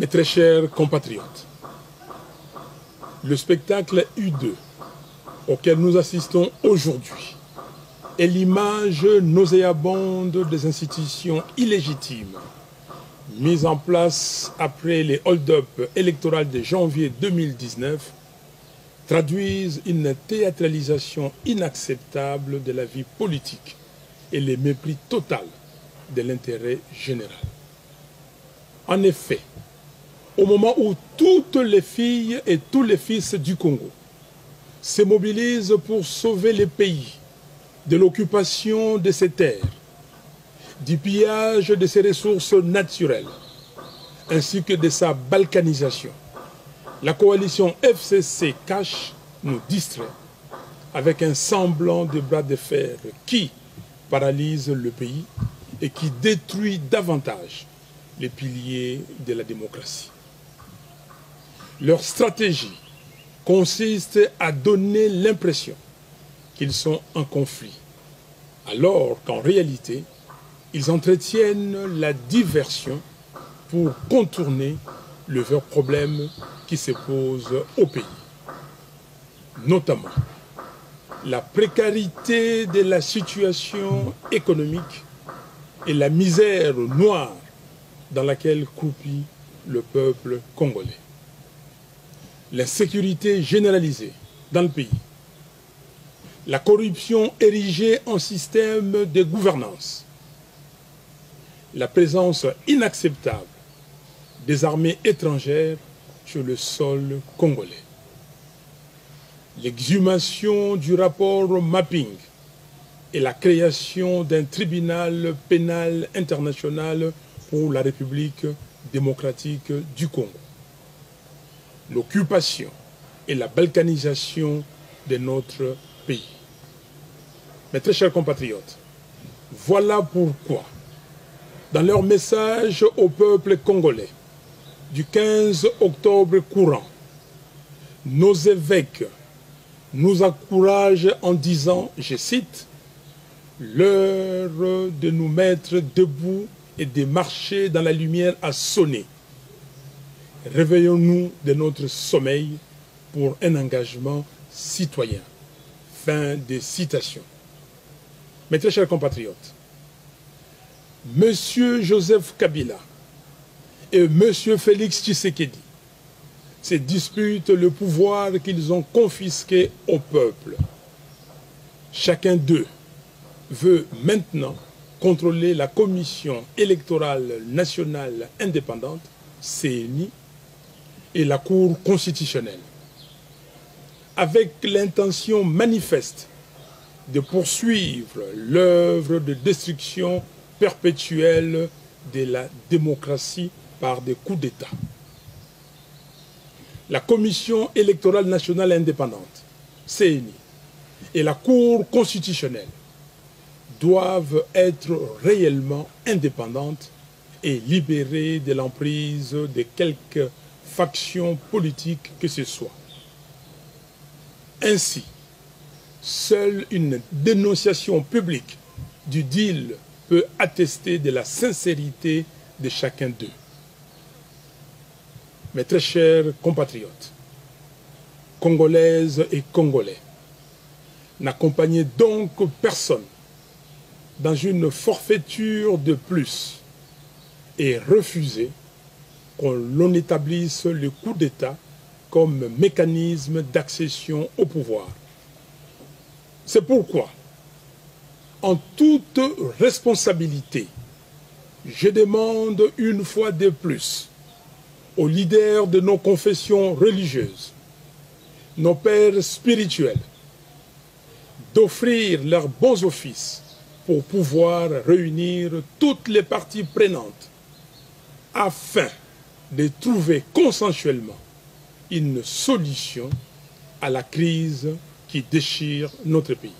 Mes très chers compatriotes, le spectacle U2 auquel nous assistons aujourd'hui est l'image nauséabonde des institutions illégitimes mises en place après les hold-up électoraux de janvier 2019 traduisent une théâtralisation inacceptable de la vie politique et le mépris total de l'intérêt général. En effet, au moment où toutes les filles et tous les fils du Congo se mobilisent pour sauver le pays de l'occupation de ses terres, du pillage de ses ressources naturelles, ainsi que de sa balkanisation, la coalition FCC cache, nous distrait, avec un semblant de bras de fer qui paralyse le pays et qui détruit davantage les piliers de la démocratie. Leur stratégie consiste à donner l'impression qu'ils sont en conflit, alors qu'en réalité, ils entretiennent la diversion pour contourner le vrai problème qui se pose au pays. Notamment, la précarité de la situation économique et la misère noire dans laquelle croupit le peuple congolais. L'insécurité généralisée dans le pays, la corruption érigée en système de gouvernance, la présence inacceptable des armées étrangères sur le sol congolais, l'exhumation du rapport mapping et la création d'un tribunal pénal international pour la République démocratique du Congo, l'occupation et la balkanisation de notre pays. Mes très chers compatriotes, voilà pourquoi, dans leur message au peuple congolais du 15 octobre courant, nos évêques nous encouragent en disant, je cite, « L'heure de nous mettre debout et de marcher dans la lumière a sonné. Réveillons-nous de notre sommeil pour un engagement citoyen. » Fin de citation. Mes très chers compatriotes, Monsieur Joseph Kabila et Monsieur Félix Tshisekedi se disputent le pouvoir qu'ils ont confisqué au peuple. Chacun d'eux veut maintenant contrôler la Commission électorale nationale indépendante, CENI, et la Cour constitutionnelle, avec l'intention manifeste de poursuivre l'œuvre de destruction perpétuelle de la démocratie par des coups d'État. La Commission électorale nationale indépendante, CENI, et la Cour constitutionnelle doivent être réellement indépendantes et libérées de l'emprise de quelque faction politique que ce soit. Ainsi, seule une dénonciation publique du deal peut attester de la sincérité de chacun d'eux. Mes très chers compatriotes, Congolaises et Congolais, n'accompagnez donc personne dans une forfaiture de plus et refusez qu'on établisse le coup d'État comme mécanisme d'accession au pouvoir. C'est pourquoi, en toute responsabilité, je demande une fois de plus aux leaders de nos confessions religieuses, nos pères spirituels, d'offrir leurs bons offices pour pouvoir réunir toutes les parties prenantes afin de trouver consensuellement une solution à la crise qui déchire notre pays.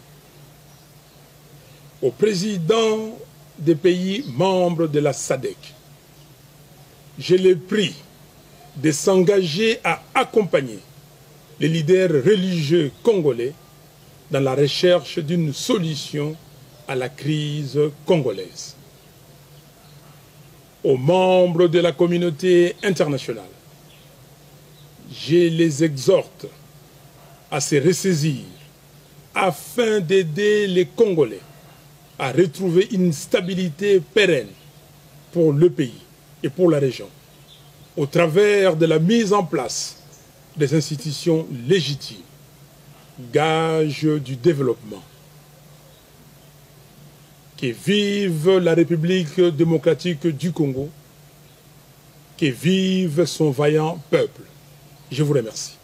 Au président des pays membres de la SADC, je les prie de s'engager à accompagner les leaders religieux congolais dans la recherche d'une solution à la crise congolaise. aux membres de la communauté internationale. Je les exhorte à se ressaisir afin d'aider les Congolais à retrouver une stabilité pérenne pour le pays et pour la région, au travers de la mise en place des institutions légitimes, gage du développement. Que vive la République démocratique du Congo, que vive son vaillant peuple. Je vous remercie.